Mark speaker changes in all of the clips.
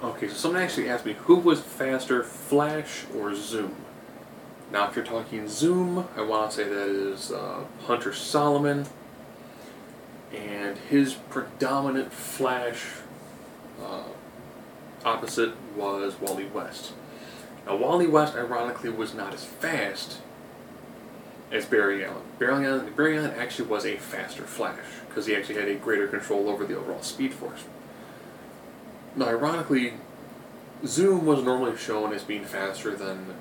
Speaker 1: Okay, so someone actually asked me who was faster, Flash or Zoom? Now, if you're talking Zoom, I want to say that is Hunter Solomon, and his predominant Flash uh, opposite was Wally West. Now, Wally West, ironically, was not as fast as Barry Allen. Barry Allen actually was a faster Flash, because he actually had a greater control over the overall speed force. Now, ironically, Zoom was normally shown as being faster than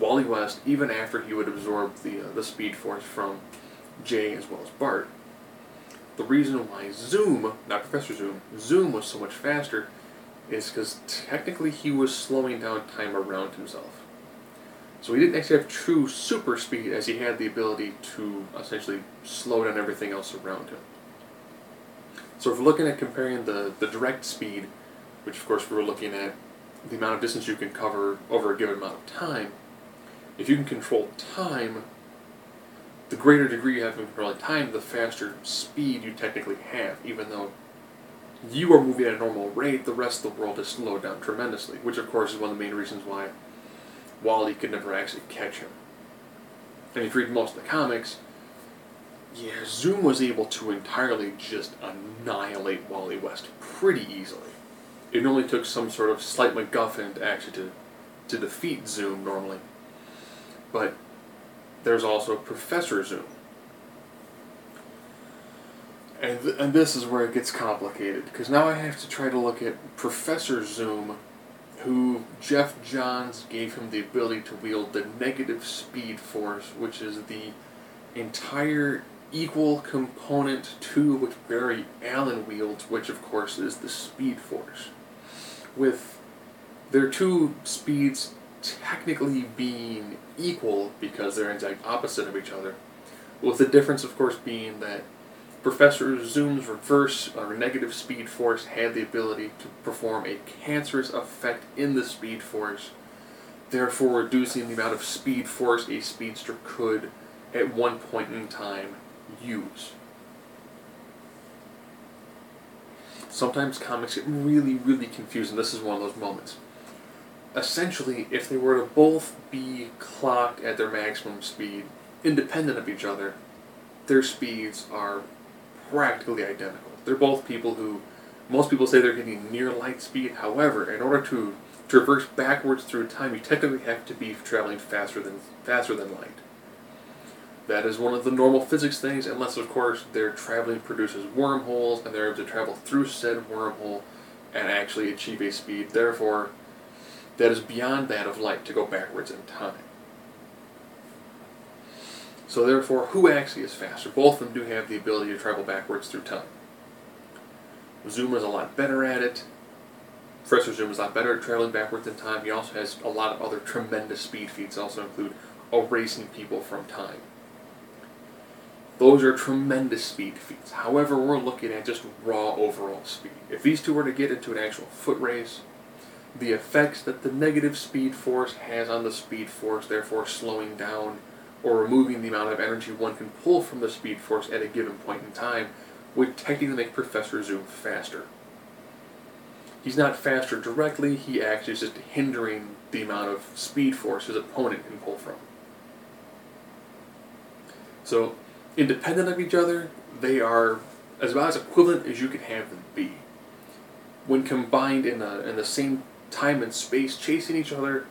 Speaker 1: Wally West, even after he would absorb the speed force from Jay as well as Bart. The reason why Zoom, not Professor Zoom, Zoom was so much faster is because technically he was slowing down time around himself. So he didn't actually have true super speed, as he had the ability to essentially slow down everything else around him. So if we're looking at comparing the direct speed, which of course we were looking at the amount of distance you can cover over a given amount of time, if you can control time, the greater degree you have in controlling time, the faster speed you technically have, even though you are moving at a normal rate, the rest of the world is slowed down tremendously, which of course is one of the main reasons why Wally could never actually catch him. And if you read most of the comics, yeah, Zoom was able to entirely just annihilate Wally West pretty easily. It only took some sort of slight MacGuffin to actually to defeat Zoom normally. But there's also Professor Zoom. And this is where it gets complicated, because now I have to try to look at Professor Zoom, who Jeff Johns gave him the ability to wield the negative speed force, which is the entire equal component to which Barry Allen wields, which of course is the speed force. With their two speeds technically being equal because they're exact opposite of each other, with the difference of course being that Professor Zoom's reverse or negative speed force had the ability to perform a cancerous effect in the speed force, therefore reducing the amount of speed force a speedster could at one point in time use. Sometimes comics get really, really confused, and this is one of those moments. Essentially, if they were to both be clocked at their maximum speed, independent of each other, their speeds are practically identical. They're both people who, most people say they're getting near light speed. However, in order to traverse backwards through time, you technically have to be traveling faster than light. That is one of the normal physics things, unless of course their traveling produces wormholes and they're able to travel through said wormhole and actually achieve a speed. Therefore, that is beyond that of light to go backwards in time. So therefore, who actually is faster? Both of them do have the ability to travel backwards through time. Zoom is a lot better at it. Professor Zoom is a lot better at traveling backwards in time. He also has a lot of other tremendous speed feats, also include erasing people from time. Those are tremendous speed feats. However, we're looking at just raw overall speed. If these two were to get into an actual foot race, the effects that the negative speed force has on the speed force, therefore slowing down or removing the amount of energy one can pull from the speed force at a given point in time, would technically make Professor Zoom faster. He's not faster directly, he actually is just hindering the amount of speed force his opponent can pull from. So, independent of each other, they are about as equivalent as you can have them be. When combined in the same time and space chasing each other,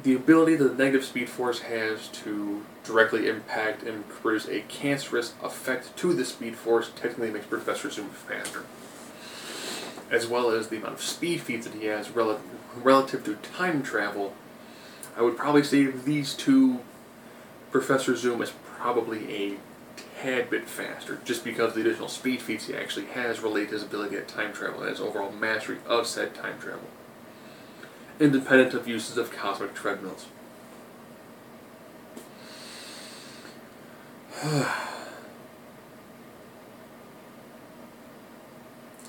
Speaker 1: the ability that the negative speed force has to directly impact and produce a cancerous effect to the speed force technically makes Professor Zoom faster. As well as the amount of speed feats that he has relative to time travel, I would probably say these two, Professor Zoom is probably a tad bit faster, just because of the additional speed feats he actually has related to his ability at time travel and his overall mastery of said time travel, independent of uses of cosmic treadmills.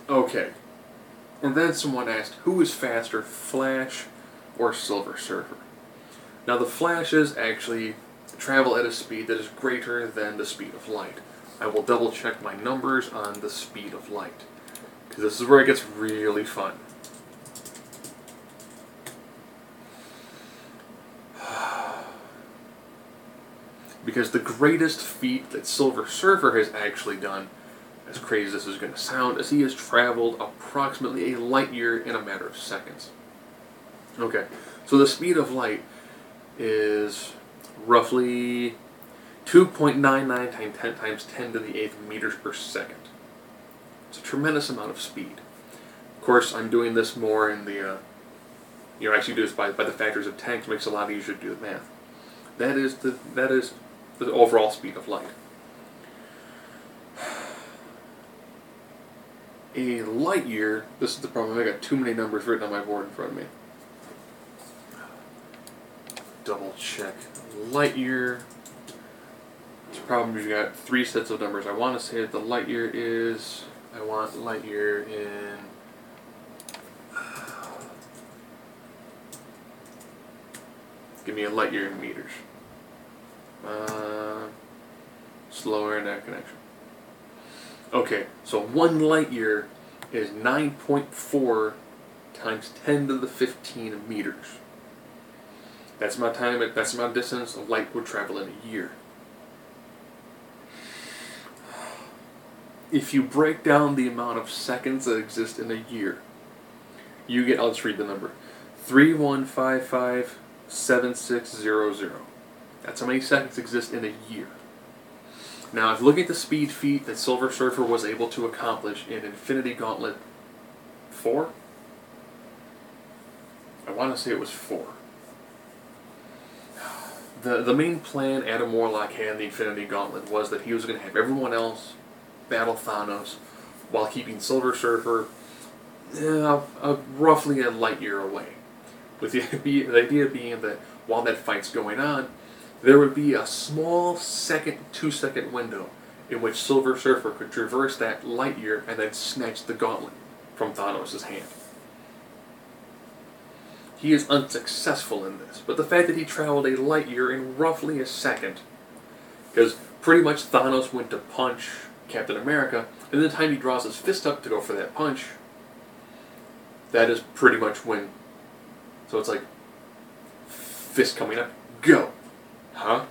Speaker 1: Okay. And then someone asked, who is faster, Flash or Silver Surfer? Now the Flashes actually travel at a speed that is greater than the speed of light. I will double check my numbers on the speed of light, This is where it gets really fun. Because the greatest feat that Silver Surfer has actually done, as crazy as this is going to sound, is he has traveled approximately a light year in a matter of seconds. Okay, so the speed of light is roughly 2.99 times 10 to the 8th meters per second. It's a tremendous amount of speed. Of course, I'm doing this more in the, actually do this by the factors of 10, because it makes it a lot easier to do the math. That is the overall speed of light. A light year, this is the problem, I got too many numbers written on my board in front of me. Double check. Light year. It's a problem, you've got 3 sets of numbers. I want to say that the light year is, I want light year in, give me a light year in meters. Slower internet connection. Okay, so 1 light year is 9.4 times 10 to the 15 meters. That's my time. That's my distance a light would travel in a year. If you break down the amount of seconds that exist in a year, you get. I'll just read the number: 31557600. That's how many seconds exist in a year. Now, if you look at the speed feat that Silver Surfer was able to accomplish in Infinity Gauntlet 4, I want to say it was 4. The main plan Adam Warlock had in the Infinity Gauntlet was that he was going to have everyone else battle Thanos while keeping Silver Surfer roughly a light year away. With the idea being that while that fight's going on, there would be a small 2-second window in which Silver Surfer could traverse that light year and then snatch the gauntlet from Thanos' hand. He is unsuccessful in this, but the fact that he traveled a light year in roughly a second, because pretty much Thanos went to punch Captain America, and the time he draws his fist up to go for that punch, that is pretty much when. So it's like, fist coming up, go. Huh?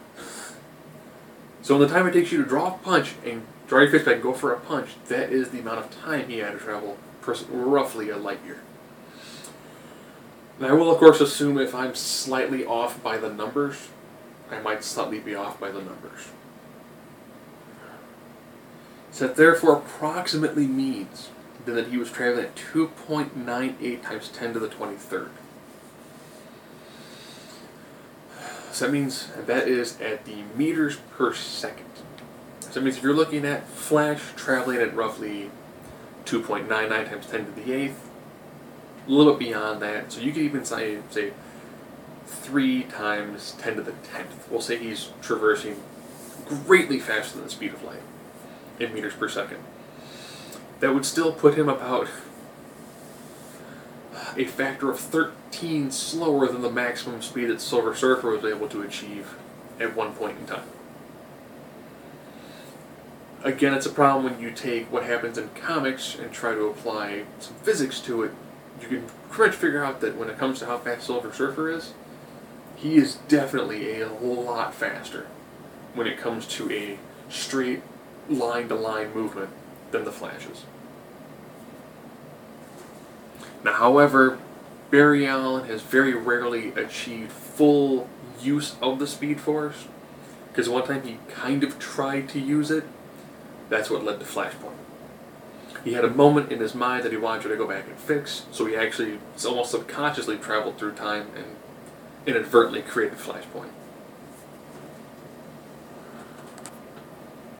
Speaker 1: So in the time it takes you to draw a punch and draw your fist back and go for a punch, that is the amount of time he had to travel, roughly a light year. Now I will of course assume if I'm slightly off by the numbers, I might slightly be off by the numbers. So that therefore approximately means that he was traveling at 2.98 times 10 to the 23rd. So that means that is at the meters per second. So that means if you're looking at Flash traveling at roughly 2.99 times 10 to the 8th, a little bit beyond that, so you could even say 3 times 10 to the 10th. We'll say he's traversing greatly faster than the speed of light in meters per second. That would still put him about a factor of 13 slower than the maximum speed that Silver Surfer was able to achieve at one point in time. Again, it's a problem when you take what happens in comics and try to apply some physics to it. You can pretty much figure out that when it comes to how fast Silver Surfer is, he is definitely a lot faster when it comes to a straight line-to-line movement than the Flash's. Now, however, Barry Allen has very rarely achieved full use of the Speed Force, because one time he kind of tried to use it. That's what led to Flashpoint. He had a moment in his mind that he wanted to go back and fix, so he actually almost subconsciously traveled through time and inadvertently created Flashpoint.